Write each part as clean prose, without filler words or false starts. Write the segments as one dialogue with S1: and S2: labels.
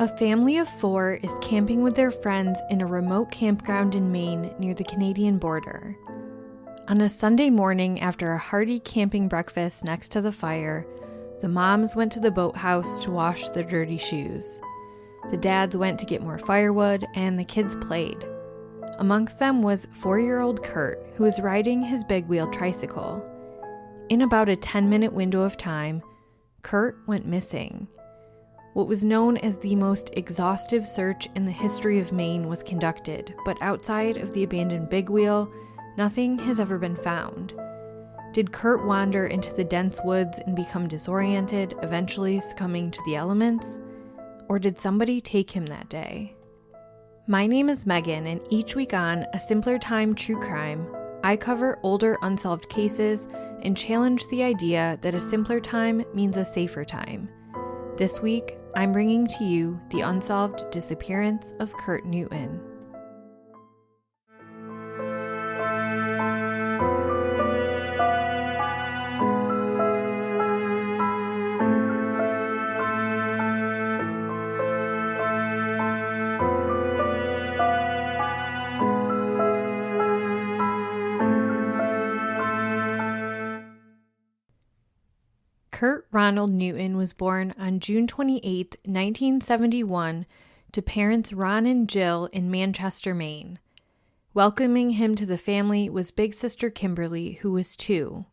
S1: A family of 4 is camping with their friends in a remote campground in Maine near the Canadian border. On a Sunday morning after a hearty camping breakfast next to the fire, the moms went to the boathouse to wash their dirty shoes. The dads went to get more firewood, and the kids played. Amongst them was 4-year-old Kurt, who was riding his big wheel tricycle. In about a 10-minute window of time, Kurt went missing. What was known as the most exhaustive search in the history of Maine was conducted, but outside of the abandoned big wheel, nothing has ever been found. Did Kurt wander into the dense woods and become disoriented, eventually succumbing to the elements? Or did somebody take him that day? My name is Megan, and each week on A Simpler Time True Crime, I cover older unsolved cases and challenge the idea that a simpler time means a safer time. This week, I'm bringing to you the unsolved disappearance of Kurt Newton. Kurt Ronald Newton was born on June 28, 1971, to parents Ron and Jill in Manchester, Maine. Welcoming him to the family was big sister Kimberly, who was 2.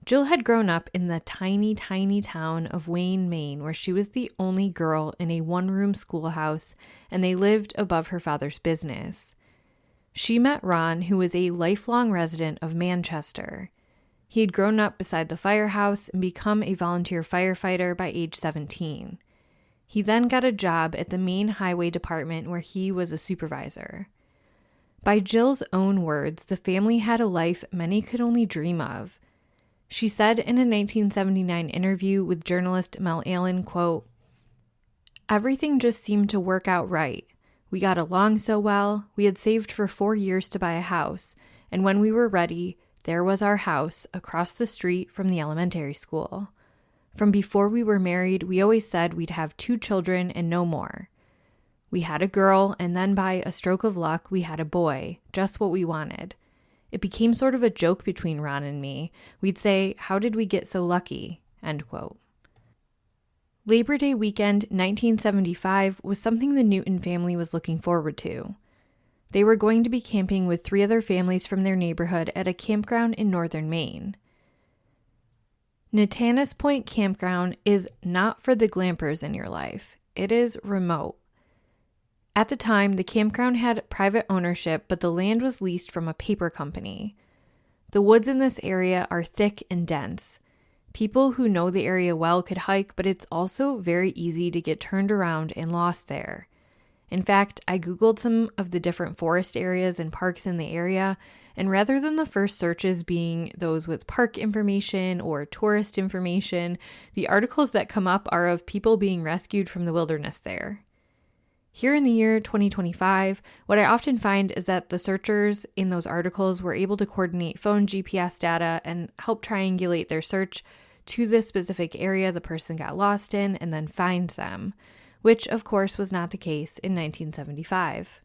S1: Jill had grown up in the tiny town of Wayne, Maine, where she was the only girl in a one-room schoolhouse, and they lived above her father's business. She met Ron, who was a lifelong resident of Manchester. He had grown up beside the firehouse and become a volunteer firefighter by age 17. He then got a job at the Maine Highway Department where he was a supervisor. By Jill's own words, the family had a life many could only dream of. She said in a 1979 interview with journalist Mel Allen, quote, "Everything just seemed to work out right. We got along so well. We had saved for 4 years to buy a house, and when we were ready, there was our house across the street from the elementary school. From before we were married, we always said we'd have 2 children and no more. We had a girl, and then by a stroke of luck, we had a boy, just what we wanted. It became sort of a joke between Ron and me. We'd say, 'How did we get so lucky?'" End quote. Labor Day weekend 1975 was something the Newton family was looking forward to. They were going to be camping with 3 other families from their neighborhood at a campground in northern Maine. Natanis Point Campground is not for the glampers in your life. It is remote. At the time, the campground had private ownership, but the land was leased from a paper company. The woods in this area are thick and dense. People who know the area well could hike, but it's also very easy to get turned around and lost there. In fact, I Googled some of the different forest areas and parks in the area, and rather than the first searches being those with park information or tourist information, the articles that come up are of people being rescued from the wilderness there. Here in the year 2025, what I often find is that the searchers in those articles were able to coordinate phone GPS data and help triangulate their search to the specific area the person got lost in and then find them, which of course was not the case in 1975.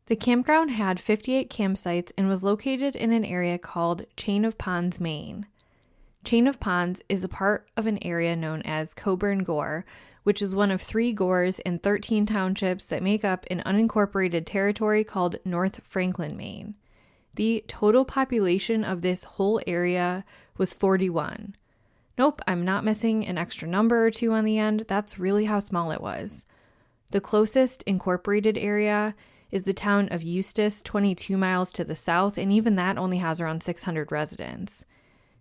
S1: The campground had 58 campsites and was located in an area called Chain of Ponds, Maine. Chain of Ponds is a part of an area known as Coburn Gore, which is one of 3 gores in 13 townships that make up an unincorporated territory called North Franklin, Maine. The total population of this whole area was 41. Nope, I'm not missing an extra number or 2 on the end. That's really how small it was. The closest incorporated area is the town of Eustis, 22 miles to the south, and even that only has around 600 residents.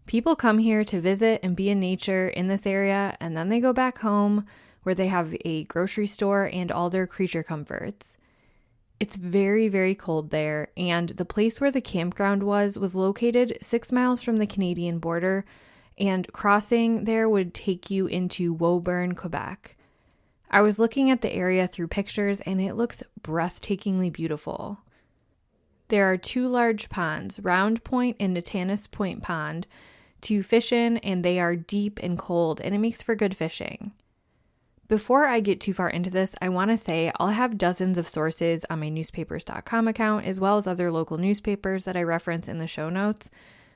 S1: People come here to visit and be in nature in this area, and then they go back home where they have a grocery store and all their creature comforts. It's very, very cold there, and the place where the campground was located 6 miles from the Canadian border, and crossing there would take you into Woburn, Quebec. I was looking at the area through pictures, and it looks breathtakingly beautiful. There are 2 large ponds, Round Point and Natanis Point Pond, to fish in, and they are deep and cold, and it makes for good fishing. Before I get too far into this, I want to say I'll have dozens of sources on my newspapers.com account, as well as other local newspapers that I reference in the show notes.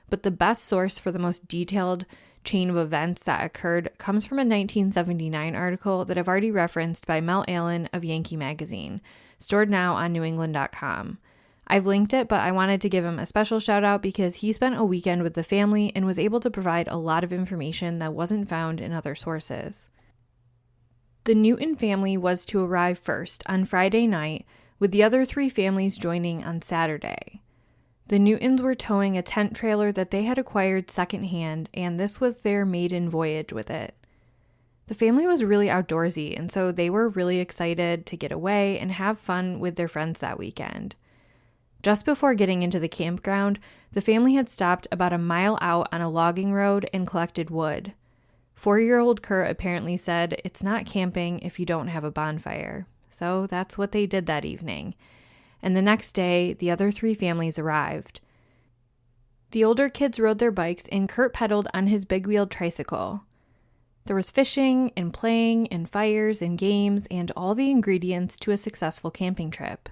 S1: But the best source for the most detailed chain of events that occurred comes from a 1979 article that I've already referenced by Mel Allen of Yankee Magazine, stored now on newengland.com. I've linked it, but I wanted to give him a special shout out because he spent a weekend with the family and was able to provide a lot of information that wasn't found in other sources. The Newton family was to arrive first on Friday night, with the other 3 families joining on Saturday. The Newtons were towing a tent trailer that they had acquired secondhand, and this was their maiden voyage with it. The family was really outdoorsy, and so they were really excited to get away and have fun with their friends that weekend. Just before getting into the campground, the family had stopped about a mile out on a logging road and collected wood. 4-year-old Kurt apparently said, "It's not camping if you don't have a bonfire." So that's what they did that evening. And the next day, the other 3 families arrived. The older kids rode their bikes and Kurt pedaled on his big-wheeled tricycle. There was fishing and playing and fires and games and all the ingredients to a successful camping trip.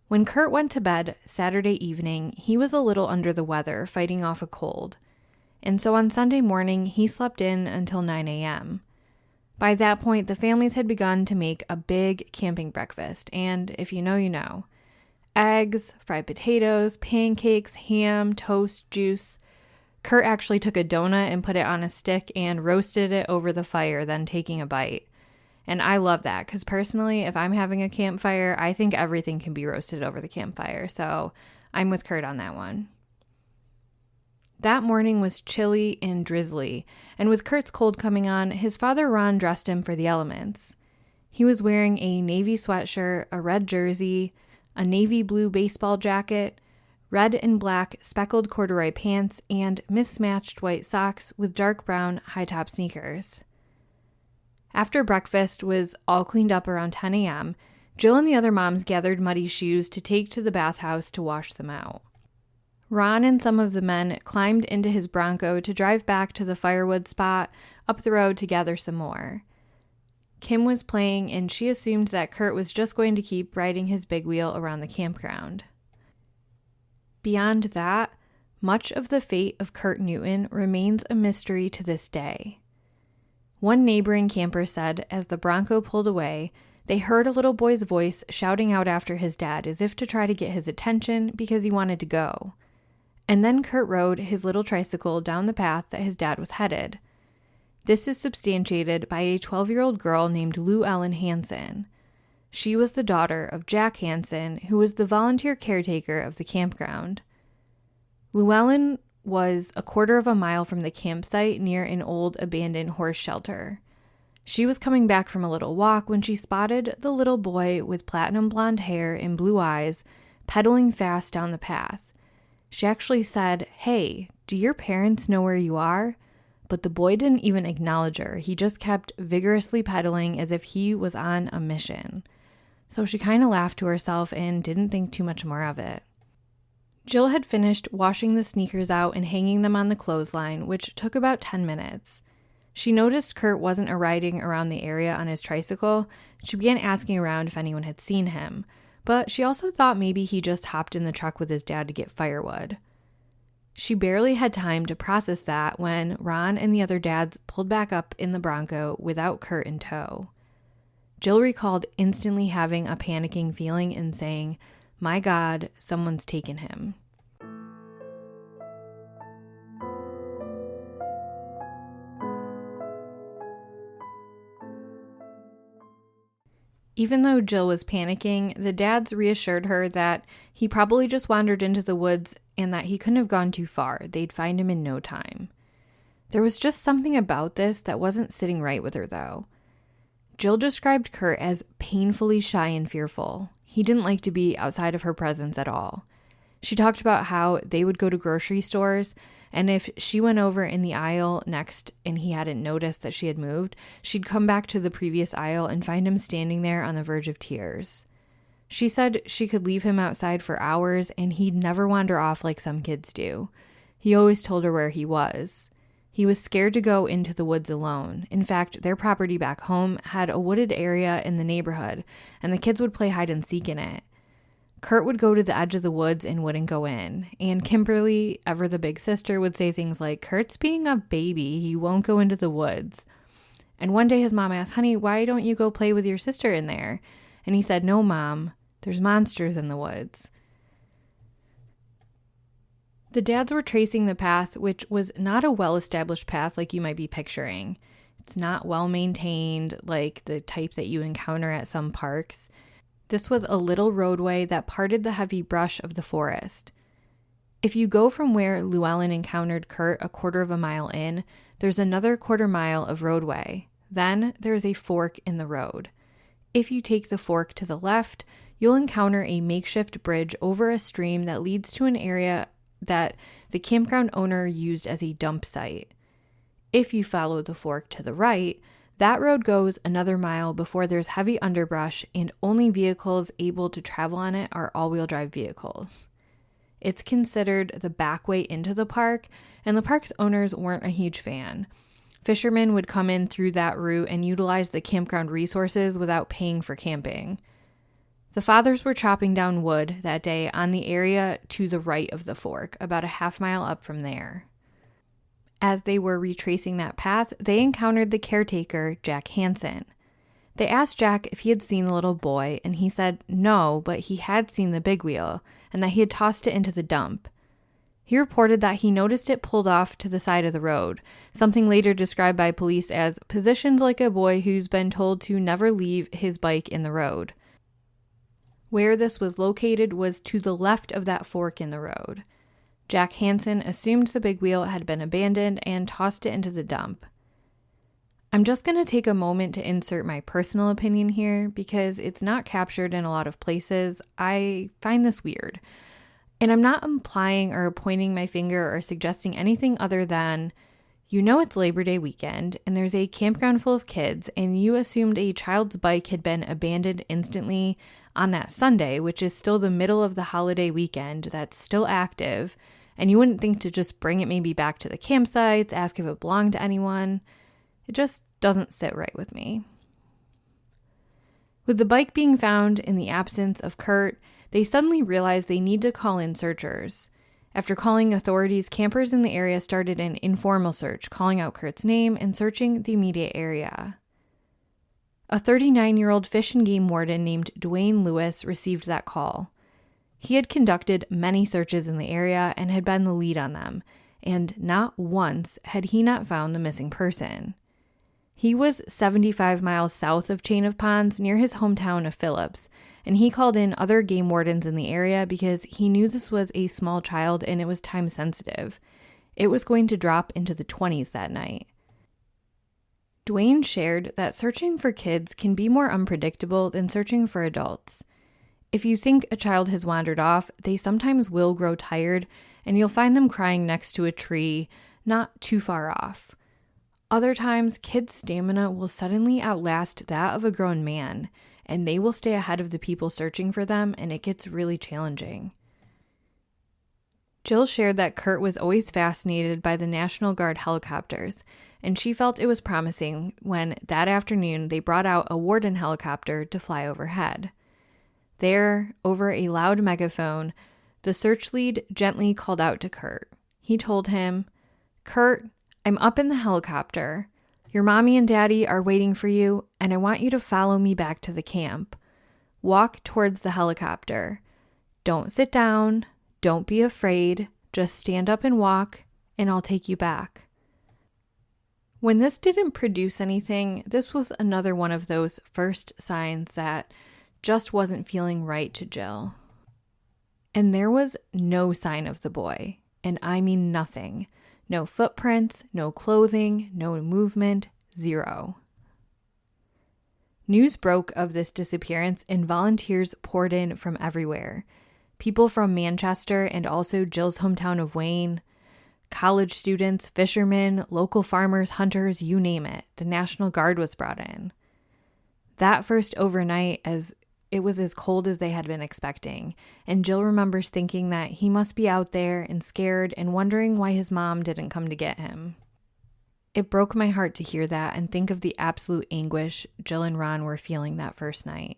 S1: When Kurt went to bed Saturday evening, he was a little under the weather, fighting off a cold. And so on Sunday morning, he slept in until 9 a.m. By that point, the families had begun to make a big camping breakfast, and if you know, you know. Eggs, fried potatoes, pancakes, ham, toast, juice. Kurt actually took a donut and put it on a stick and roasted it over the fire, then taking a bite. And I love that, because personally, if I'm having a campfire, I think everything can be roasted over the campfire, so I'm with Kurt on that one. That morning was chilly and drizzly, and with Kurt's cold coming on, his father Ron dressed him for the elements. He was wearing a navy sweatshirt, a red jersey, a navy blue baseball jacket, red and black speckled corduroy pants, and mismatched white socks with dark brown high-top sneakers. After breakfast was all cleaned up around 10 a.m., Jill and the other moms gathered muddy shoes to take to the bathhouse to wash them out. Ron and some of the men climbed into his Bronco to drive back to the firewood spot up the road to gather some more. Kim was playing, and she assumed that Kurt was just going to keep riding his big wheel around the campground. Beyond that, much of the fate of Kurt Newton remains a mystery to this day. One neighboring camper said as the Bronco pulled away, they heard a little boy's voice shouting out after his dad as if to try to get his attention because he wanted to go. And then Kurt rode his little tricycle down the path that his dad was headed. This is substantiated by a 12-year-old girl named Lou Ellen Hansen. She was the daughter of Jack Hansen, who was the volunteer caretaker of the campground. Llewellyn was a quarter of a mile from the campsite near an old abandoned horse shelter. She was coming back from a little walk when she spotted the little boy with platinum blonde hair and blue eyes pedaling fast down the path. She actually said, "Hey, do your parents know where you are?" But the boy didn't even acknowledge her. He just kept vigorously pedaling as if he was on a mission. So she kind of laughed to herself and didn't think too much more of it. Jill had finished washing the sneakers out and hanging them on the clothesline, which took about 10 minutes. She noticed Kurt wasn't riding around the area on his tricycle. She began asking around if anyone had seen him, but she also thought maybe he just hopped in the truck with his dad to get firewood. She barely had time to process that when Ron and the other dads pulled back up in the Bronco without Kurt in tow. Jill recalled instantly having a panicking feeling and saying, "My God, someone's taken him." Even though Jill was panicking, the dads reassured her that he probably just wandered into the woods and that he couldn't have gone too far. They'd find him in no time. There was just something about this that wasn't sitting right with her, though. Jill described Kurt as painfully shy and fearful. He didn't like to be outside of her presence at all. She talked about how they would go to grocery stores, and if she went over in the aisle next and he hadn't noticed that she had moved, she'd come back to the previous aisle and find him standing there on the verge of tears. She said she could leave him outside for hours and he'd never wander off like some kids do. He always told her where he was. He was scared to go into the woods alone. In fact, their property back home had a wooded area in the neighborhood, and the kids would play hide and seek in it. Kurt would go to the edge of the woods and wouldn't go in. And Kimberly, ever the big sister, would say things like, "Kurt's being a baby. He won't go into the woods." And one day his mom asked, "Honey, why don't you go play with your sister in there?" And he said, "No, Mom, there's monsters in the woods." The dads were tracing the path, which was not a well-established path like you might be picturing. It's not well-maintained like the type that you encounter at some parks. This was a little roadway that parted the heavy brush of the forest. If you go from where Llewellyn encountered Kurt a quarter of a mile in, there's another quarter mile of roadway. Then there's a fork in the road. If you take the fork to the left, you'll encounter a makeshift bridge over a stream that leads to an area that the campground owner used as a dump site. If you follow the fork to the right, that road goes another mile before there's heavy underbrush, and only vehicles able to travel on it are all-wheel drive vehicles. It's considered the back way into the park, and the park's owners weren't a huge fan. Fishermen would come in through that route and utilize the campground resources without paying for camping. The fathers were chopping down wood that day on the area to the right of the fork, about a half mile up from there. As they were retracing that path, they encountered the caretaker, Jack Hansen. They asked Jack if he had seen the little boy, and he said no, but he had seen the big wheel, and that he had tossed it into the dump. He reported that he noticed it pulled off to the side of the road, something later described by police as positioned like a boy who's been told to never leave his bike in the road. Where this was located was to the left of that fork in the road. Jack Hansen assumed the big wheel had been abandoned and tossed it into the dump. I'm just going to take a moment to insert my personal opinion here because it's not captured in a lot of places. I find this weird. And I'm not implying or pointing my finger or suggesting anything other than, you know, it's Labor Day weekend and there's a campground full of kids and you assumed a child's bike had been abandoned instantly on that Sunday, which is still the middle of the holiday weekend that's still active, and you wouldn't think to just bring it maybe back to the campsites, ask if it belonged to anyone. It just doesn't sit right with me. With the bike being found in the absence of Kurt, they suddenly realized they need to call in searchers. After calling authorities, campers in the area started an informal search, calling out Kurt's name and searching the immediate area. A 39-year-old fish and game warden named Dwayne Lewis received that call. He had conducted many searches in the area and had been the lead on them, and not once had he not found the missing person. He was 75 miles south of Chain of Ponds near his hometown of Phillips, and he called in other game wardens in the area because he knew this was a small child and it was time sensitive. It was going to drop into the 20s that night. Dwayne shared that searching for kids can be more unpredictable than searching for adults. If you think a child has wandered off, they sometimes will grow tired, and you'll find them crying next to a tree, not too far off. Other times, kids' stamina will suddenly outlast that of a grown man, and they will stay ahead of the people searching for them, and it gets really challenging. Jill shared that Kurt was always fascinated by the National Guard helicopters, and she felt it was promising when, that afternoon, they brought out a Warden helicopter to fly overhead. There, over a loud megaphone, the search lead gently called out to Kurt. He told him, "Kurt, I'm up in the helicopter. Your mommy and daddy are waiting for you, and I want you to follow me back to the camp. Walk towards the helicopter. Don't sit down. Don't be afraid. Just stand up and walk, and I'll take you back." When this didn't produce anything, this was another one of those first signs that just wasn't feeling right to Jill. And there was no sign of the boy, and I mean nothing. No footprints, no clothing, no movement, zero. News broke of this disappearance and volunteers poured in from everywhere. People from Manchester and also Jill's hometown of Wayne, college students, fishermen, local farmers, hunters, you name it. The National Guard was brought in. That first overnight, as it was as cold as they had been expecting, and Jill remembers thinking that he must be out there and scared and wondering why his mom didn't come to get him. It broke my heart to hear that and think of the absolute anguish Jill and Ron were feeling that first night.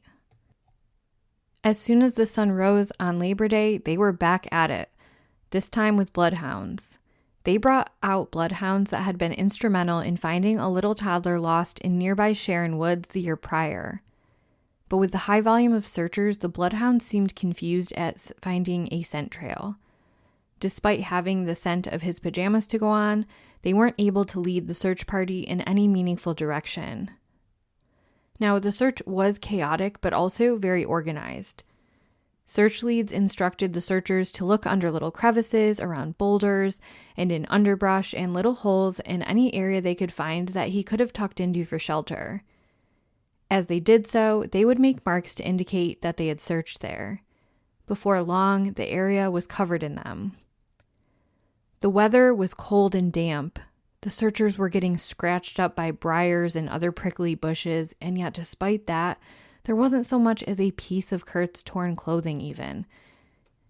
S1: As soon as the sun rose on Labor Day, they were back at it, this time with bloodhounds. They brought out bloodhounds that had been instrumental in finding a little toddler lost in nearby Sharon Woods the year prior. But with the high volume of searchers, the bloodhounds seemed confused at finding a scent trail. Despite having the scent of his pajamas to go on, they weren't able to lead the search party in any meaningful direction. Now, the search was chaotic, but also very organized. Search leads instructed the searchers to look under little crevices, around boulders, and in underbrush and little holes in any area they could find that he could have tucked into for shelter. As they did so, they would make marks to indicate that they had searched there. Before long, the area was covered in them. The weather was cold and damp. The searchers were getting scratched up by briars and other prickly bushes, and yet despite that, there wasn't so much as a piece of Kurt's torn clothing even.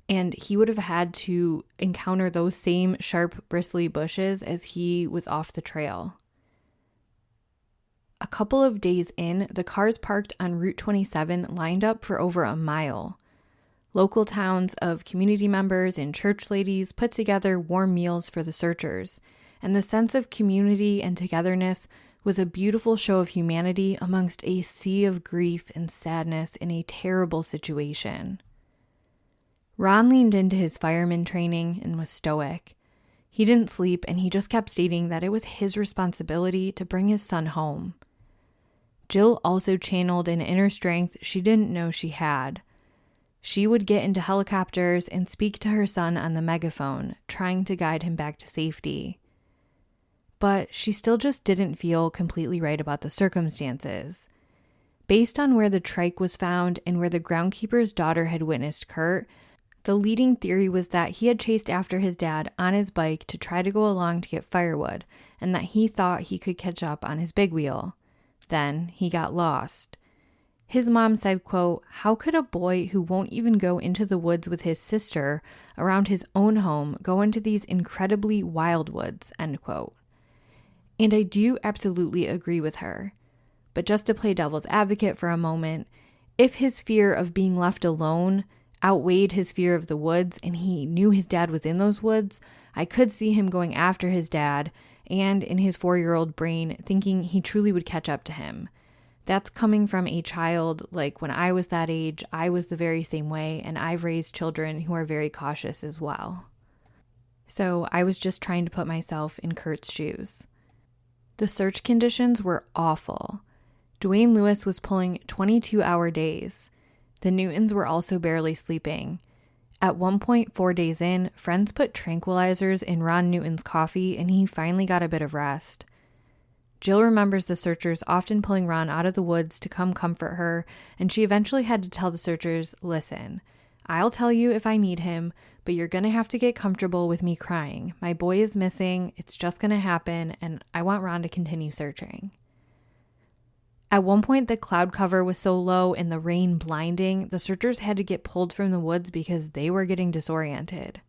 S1: And he would have had to encounter those same sharp, bristly bushes as he was off the trail. A couple of days in, the cars parked on Route 27 lined up for over a mile. Local towns of community members and church ladies put together warm meals for the searchers, and the sense of community and togetherness was a beautiful show of humanity amongst a sea of grief and sadness in a terrible situation. Ron leaned into his fireman training and was stoic. He didn't sleep, and he just kept stating that it was his responsibility to bring his son home. Jill also channeled an inner strength she didn't know she had. She would get into helicopters and speak to her son on the megaphone, trying to guide him back to safety. But she still just didn't feel completely right about the circumstances. Based on where the trike was found and where the groundskeeper's daughter had witnessed Kurt, the leading theory was that he had chased after his dad on his bike to try to go along to get firewood, and that he thought he could catch up on his big wheel. Then he got lost. His mom said, quote, "How could a boy who won't even go into the woods with his sister around his own home go into these incredibly wild woods," end quote. And I do absolutely agree with her. But just to play devil's advocate for a moment, if his fear of being left alone outweighed his fear of the woods and he knew his dad was in those woods, I could see him going after his dad and in his 4-year-old brain thinking he truly would catch up to him. That's coming from a child, like when I was that age, I was the very same way, and I've raised children who are very cautious as well. So I was just trying to put myself in Kurt's shoes. The search conditions were awful. Dwayne Lewis was pulling 22-hour days. The Newtons were also barely sleeping. At one point, 4 days in, friends put tranquilizers in Ron Newton's coffee, and he finally got a bit of rest. Jill remembers the searchers often pulling Ron out of the woods to come comfort her, and she eventually had to tell the searchers, "Listen, I'll tell you if I need him, but you're going to have to get comfortable with me crying. My boy is missing, it's just going to happen, and I want Ron to continue searching." At one point, the cloud cover was so low and the rain blinding, the searchers had to get pulled from the woods because they were getting disoriented.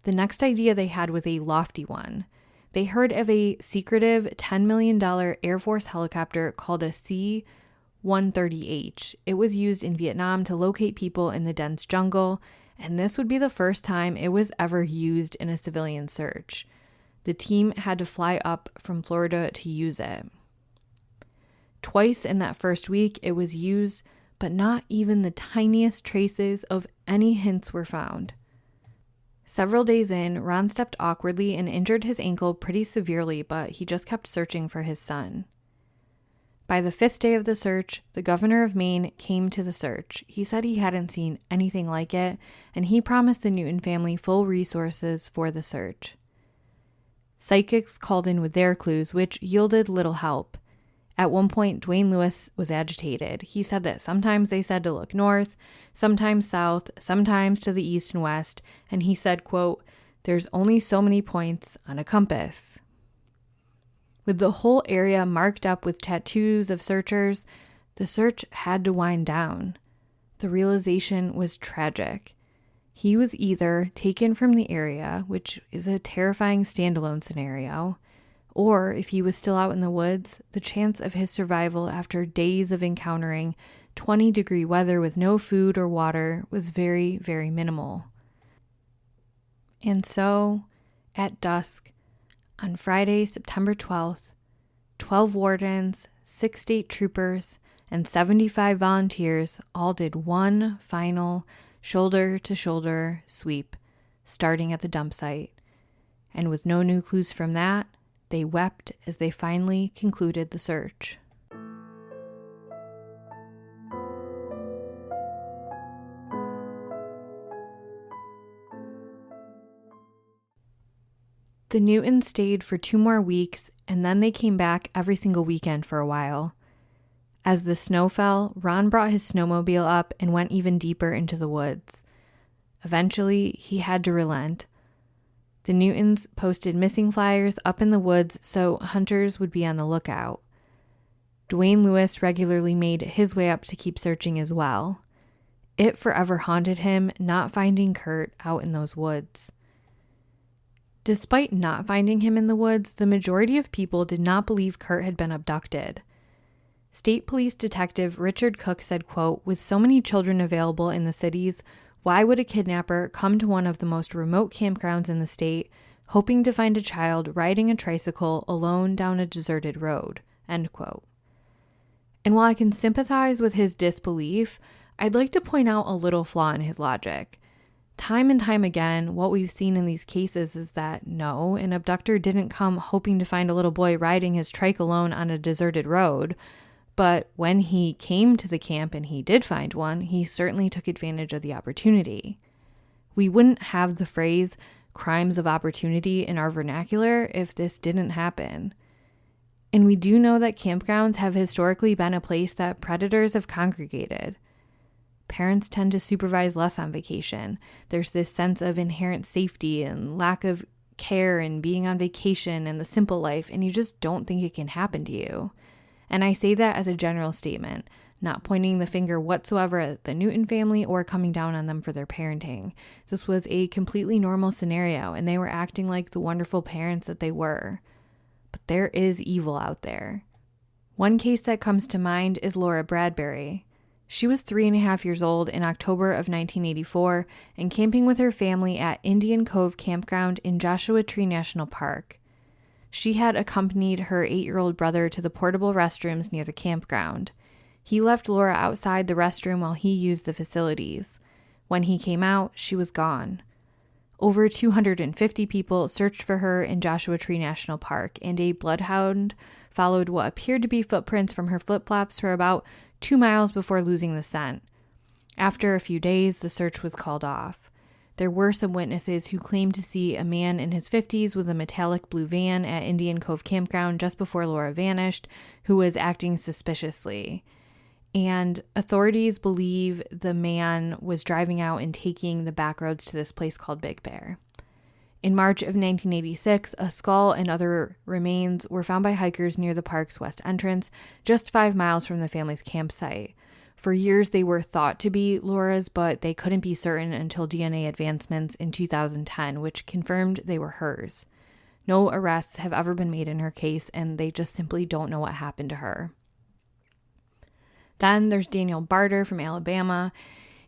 S1: The next idea they had was a lofty one. They heard of a secretive $10 million Air Force helicopter called a C-130H. It was used in Vietnam to locate people in the dense jungle, and this would be the first time it was ever used in a civilian search. The team had to fly up from Florida to use it. Twice in that first week it was used, but not even the tiniest traces of any hints were found. Several days in, Ron stepped awkwardly and injured his ankle pretty severely, but he just kept searching for his son. By the 5th day of the search, the governor of Maine came to the search. He said he hadn't seen anything like it, and he promised the Newton family full resources for the search. Psychics called in with their clues, which yielded little help. At one point, Dwayne Lewis was agitated. He said that sometimes they said to look north, sometimes south, sometimes to the east and west, and he said, quote, "There's only so many points on a compass." With the whole area marked up with tattoos of searchers, the search had to wind down. The realization was tragic. He was either taken from the area, which is a terrifying standalone scenario, or if he was still out in the woods, the chance of his survival after days of encountering 20-degree weather with no food or water was very, very minimal. And so, at dusk, on Friday, September 12th, 12 wardens, 6 state troopers, and 75 volunteers all did one final shoulder-to-shoulder sweep, starting at the dump site. And with no new clues from that, they wept as they finally concluded the search. The Newtons stayed for 2 more weeks, and then they came back every single weekend for a while. As the snow fell, Ron brought his snowmobile up and went even deeper into the woods. Eventually, he had to relent. The Newtons posted missing flyers up in the woods so hunters would be on the lookout. Dwayne Lewis regularly made his way up to keep searching as well. It forever haunted him not finding Kurt out in those woods. Despite not finding him in the woods, the majority of people did not believe Kurt had been abducted. State Police Detective Richard Cook said, quote, "With so many children available in the cities, why would a kidnapper come to one of the most remote campgrounds in the state, hoping to find a child riding a tricycle alone down a deserted road?" End quote. And while I can sympathize with his disbelief, I'd like to point out a little flaw in his logic. Time and time again, what we've seen in these cases is that no, an abductor didn't come hoping to find a little boy riding his trike alone on a deserted road. But when he came to the camp and he did find one, he certainly took advantage of the opportunity. We wouldn't have the phrase crimes of opportunity in our vernacular if this didn't happen. And we do know that campgrounds have historically been a place that predators have congregated. Parents tend to supervise less on vacation. There's this sense of inherent safety and lack of care in being on vacation and the simple life, and you just don't think it can happen to you. And I say that as a general statement, not pointing the finger whatsoever at the Newton family or coming down on them for their parenting. This was a completely normal scenario, and they were acting like the wonderful parents that they were. But there is evil out there. One case that comes to mind is Laura Bradbury. She was 3.5 years old in October of 1984 and camping with her family at Indian Cove Campground in Joshua Tree National Park. She had accompanied her 8-year-old brother to the portable restrooms near the campground. He left Laura outside the restroom while he used the facilities. When he came out, she was gone. Over 250 people searched for her in Joshua Tree National Park, and a bloodhound followed what appeared to be footprints from her flip-flops for about 2 miles before losing the scent. After a few days, the search was called off. There were some witnesses who claimed to see a man in his 50s with a metallic blue van at Indian Cove Campground just before Laura vanished, who was acting suspiciously. And authorities believe the man was driving out and taking the back roads to this place called Big Bear. In March of 1986, a skull and other remains were found by hikers near the park's west entrance, just 5 miles from the family's campsite. For years, they were thought to be Laura's, but they couldn't be certain until DNA advancements in 2010, which confirmed they were hers. No arrests have ever been made in her case, and they just simply don't know what happened to her. Then there's Daniel Barter from Alabama.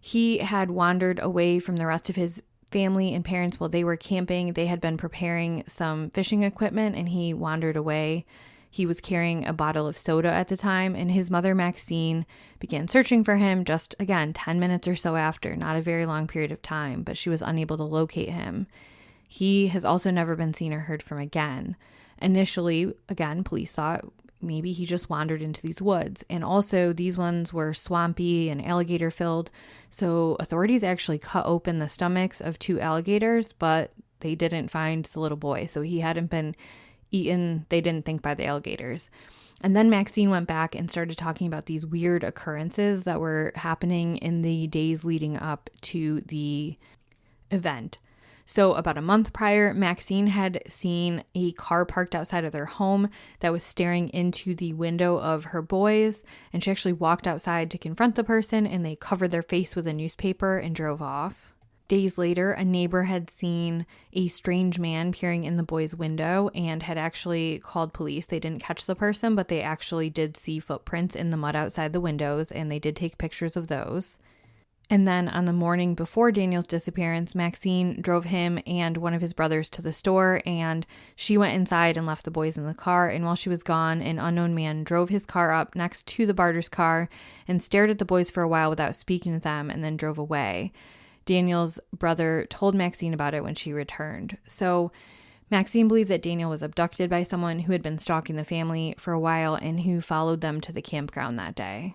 S1: He had wandered away from the rest of his family and parents while they were camping. They had been preparing some fishing equipment, and he wandered away. He was carrying a bottle of soda at the time, and his mother, Maxine, began searching for him just, again, 10 minutes or so after, not a very long period of time, but she was unable to locate him. He has also never been seen or heard from again. Initially, again, police thought maybe he just wandered into these woods, and also these ones were swampy and alligator filled, so authorities actually cut open the stomachs of 2 alligators, but they didn't find the little boy, so he hadn't been eaten, they didn't think, by the alligators. And then Maxine went back and started talking about these weird occurrences that were happening in the days leading up to the event. So about a month prior, Maxine had seen a car parked outside of their home that was staring into the window of her boys, and she actually walked outside to confront the person, and they covered their face with a newspaper and drove off. Days later, a neighbor had seen a strange man peering in the boys' window and had actually called police. They didn't catch the person, but they actually did see footprints in the mud outside the windows, and they did take pictures of those. And then on the morning before Daniel's disappearance, Maxine drove him and one of his brothers to the store, and she went inside and left the boys in the car. And while she was gone, an unknown man drove his car up next to the Barter's car and stared at the boys for a while without speaking to them, and then drove away. Daniel's brother told Maxine about it when she returned. So Maxine believed that Daniel was abducted by someone who had been stalking the family for a while and who followed them to the campground that day.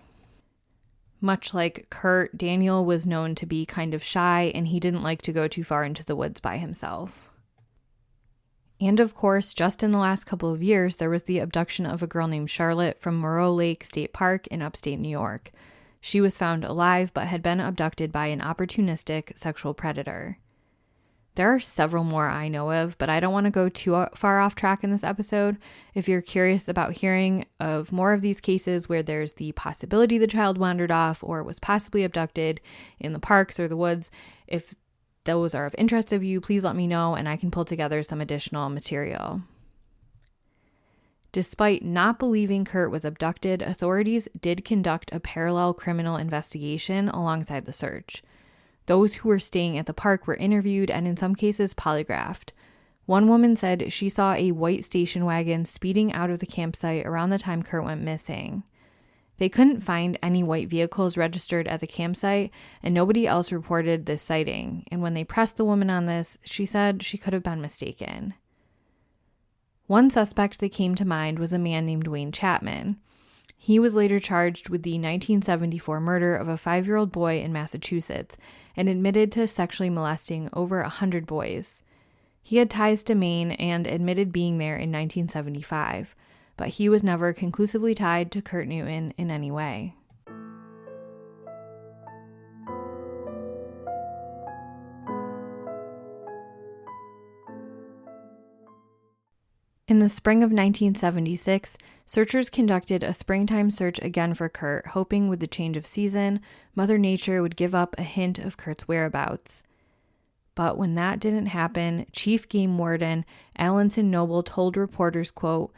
S1: Much like Kurt, Daniel was known to be kind of shy, and he didn't like to go too far into the woods by himself. And of course, just in the last couple of years, there was the abduction of a girl named Charlotte from Moreau Lake State Park in upstate New York. She was found alive but had been abducted by an opportunistic sexual predator. There are several more I know of, but I don't want to go too far off track in this episode. If you're curious about hearing of more of these cases where there's the possibility the child wandered off or was possibly abducted in the parks or the woods, if those are of interest of you, please let me know and I can pull together some additional material. Despite not believing Kurt was abducted, authorities did conduct a parallel criminal investigation alongside the search. Those who were staying at the park were interviewed and in some cases polygraphed. One woman said she saw a white station wagon speeding out of the campsite around the time Kurt went missing. They couldn't find any white vehicles registered at the campsite, and nobody else reported this sighting. And when they pressed the woman on this, she said she could have been mistaken. One suspect that came to mind was a man named Wayne Chapman. He was later charged with the 1974 murder of a 5-year-old boy in Massachusetts and admitted to sexually molesting over 100 boys. He had ties to Maine and admitted being there in 1975, but he was never conclusively tied to Kurt Newton in any way. In the spring of 1976, searchers conducted a springtime search again for Kurt, hoping with the change of season, Mother Nature would give up a hint of Kurt's whereabouts. But when that didn't happen, Chief Game Warden Allinson Noble told reporters, quote,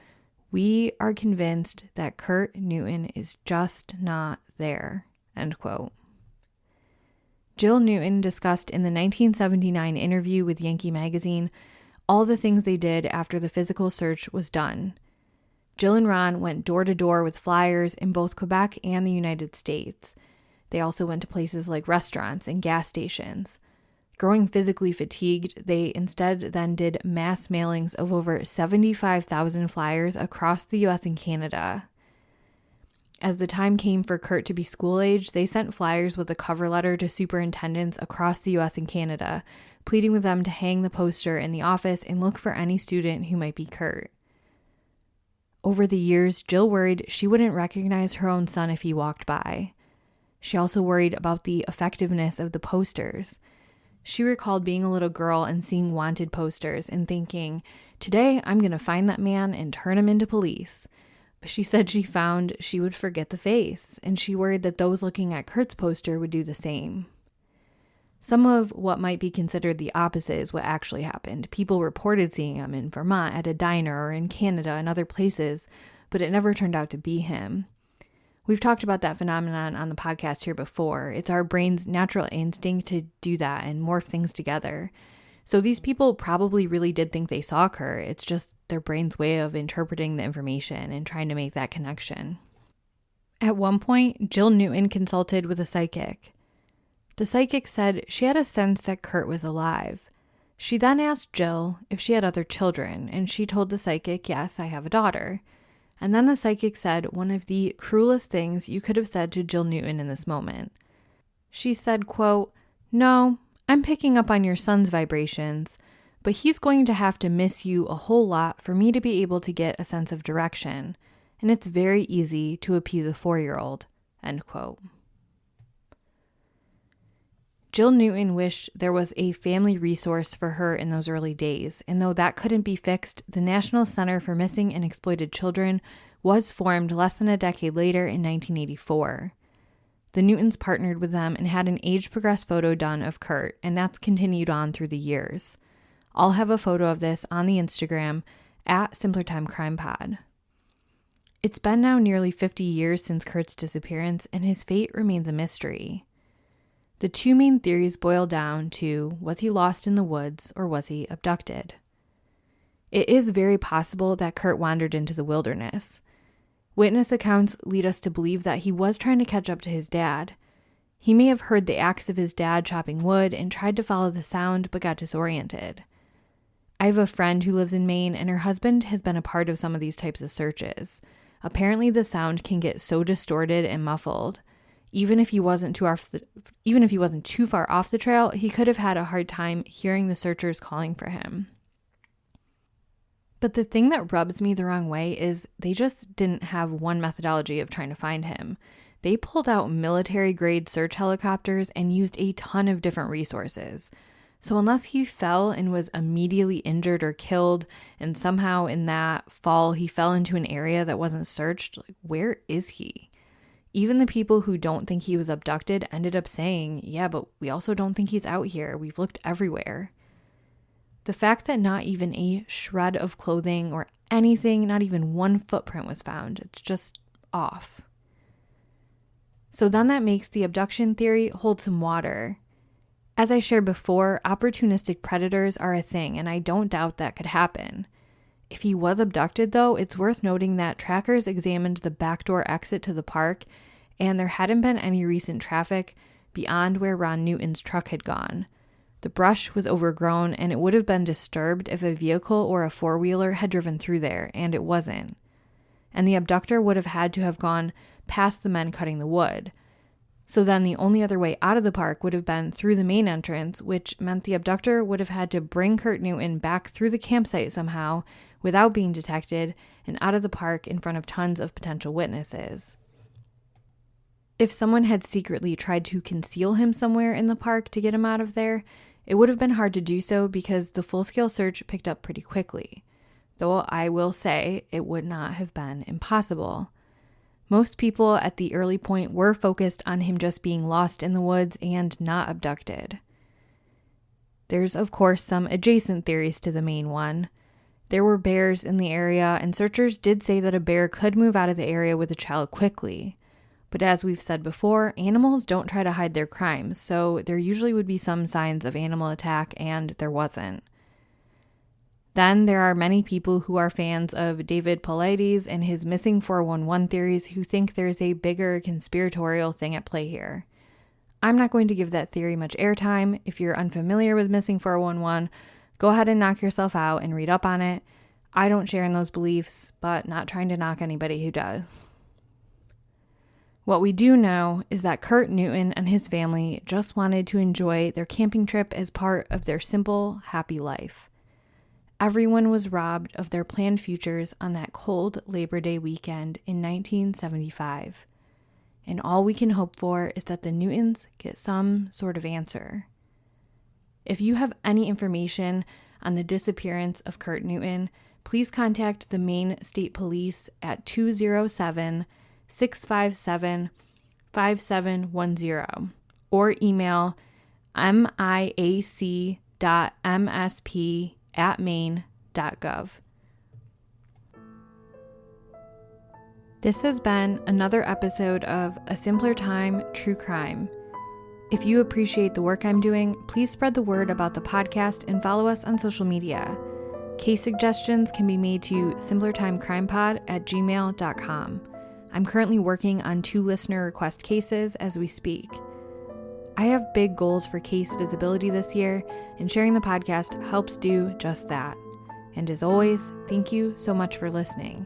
S1: "We are convinced that Kurt Newton is just not there," end quote. Jill Newton discussed in the 1979 interview with Yankee Magazine all the things they did after the physical search was done. Jill and Ron went door to door with flyers in both Quebec and the United States. They also went to places like restaurants and gas stations. Growing physically fatigued, they instead then did mass mailings of over 75,000 flyers across the US and Canada. As the time came for Kurt to be school age, they sent flyers with a cover letter to superintendents across the US and Canada, pleading with them to hang the poster in the office and look for any student who might be Kurt. Over the years, Jill worried she wouldn't recognize her own son if he walked by. She also worried about the effectiveness of the posters. She recalled being a little girl and seeing wanted posters and thinking, "Today I'm going to find that man and turn him into police." But she said she found she would forget the face, and she worried that those looking at Kurt's poster would do the same. Some of what might be considered the opposite is what actually happened. People reported seeing him in Vermont at a diner or in Canada and other places, but it never turned out to be him. We've talked about that phenomenon on the podcast here before. It's our brain's natural instinct to do that and morph things together. So these people probably really did think they saw Kurt. It's just their brain's way of interpreting the information and trying to make that connection. At one point, Jill Newton consulted with a psychic. The psychic said she had a sense that Kurt was alive. She then asked Jill if she had other children, and she told the psychic, "Yes, I have a daughter." And then the psychic said one of the cruelest things you could have said to Jill Newton in this moment. She said, quote, "No, I'm picking up on your son's vibrations, but he's going to have to miss you a whole lot for me to be able to get a sense of direction, and it's very easy to appease a 4-year-old, end quote. Jill Newton wished there was a family resource for her in those early days, and though that couldn't be fixed, the National Center for Missing and Exploited Children was formed less than a decade later in 1984. The Newtons partnered with them and had an age-progressed photo done of Kurt, and that's continued on through the years. I'll have a photo of this on the Instagram at simplertimecrimepod. It's been now nearly 50 years since Kurt's disappearance, and his fate remains a mystery. The two main theories boil down to, was he lost in the woods or was he abducted? It is very possible that Kurt wandered into the wilderness. Witness accounts lead us to believe that he was trying to catch up to his dad. He may have heard the axe of his dad chopping wood and tried to follow the sound but got disoriented. I have a friend who lives in Maine, and her husband has been a part of some of these types of searches. Apparently the sound can get so distorted and muffled. Even if he wasn't too far off the trail, he could have had a hard time hearing the searchers calling for him. But the thing that rubs me the wrong way is they just didn't have one methodology of trying to find him. They pulled out military-grade search helicopters and used a ton of different resources. So unless he fell and was immediately injured or killed, and somehow in that fall he fell into an area that wasn't searched, where is he? Even the people who don't think he was abducted ended up saying, yeah, but we also don't think he's out here. We've looked everywhere. The fact that not even a shred of clothing or anything, not even one footprint was found, it's just off. So then that makes the abduction theory hold some water. As I shared before, opportunistic predators are a thing, and I don't doubt that could happen. If he was abducted, though, it's worth noting that trackers examined the backdoor exit to the park, and there hadn't been any recent traffic beyond where Ron Newton's truck had gone. The brush was overgrown, and it would have been disturbed if a vehicle or a four-wheeler had driven through there, and it wasn't. And the abductor would have had to have gone past the men cutting the wood. So then the only other way out of the park would have been through the main entrance, which meant the abductor would have had to bring Kurt Newton back through the campsite somehow without being detected and out of the park in front of tons of potential witnesses. If someone had secretly tried to conceal him somewhere in the park to get him out of there, it would have been hard to do so because the full-scale search picked up pretty quickly. Though I will say it would not have been impossible. Most people at the early point were focused on him just being lost in the woods and not abducted. There's, of course, some adjacent theories to the main one. There were bears in the area, and searchers did say that a bear could move out of the area with a child quickly. But as we've said before, animals don't try to hide their crimes, so there usually would be some signs of animal attack, and there wasn't. Then there are many people who are fans of David Paulides and his missing 411 theories who think there's a bigger conspiratorial thing at play here. I'm not going to give that theory much airtime. If you're unfamiliar with missing 411, go ahead and knock yourself out and read up on it. I don't share in those beliefs, but not trying to knock anybody who does. What we do know is that Kurt Newton and his family just wanted to enjoy their camping trip as part of their simple, happy life. Everyone was robbed of their planned futures on that cold Labor Day weekend in 1975. And all we can hope for is that the Newtons get some sort of answer. If you have any information on the disappearance of Kurt Newton, please contact the Maine State Police at 207-657-5710 or email miac.msp@maine.gov. This has been another episode of A Simpler Time True Crime. If you appreciate the work I'm doing, please spread the word about the podcast and follow us on social media. Case suggestions can be made to simplertimecrimepod@gmail.com. I'm currently working on 2 listener request cases as we speak. I have big goals for case visibility this year, and sharing the podcast helps do just that. And as always, thank you so much for listening.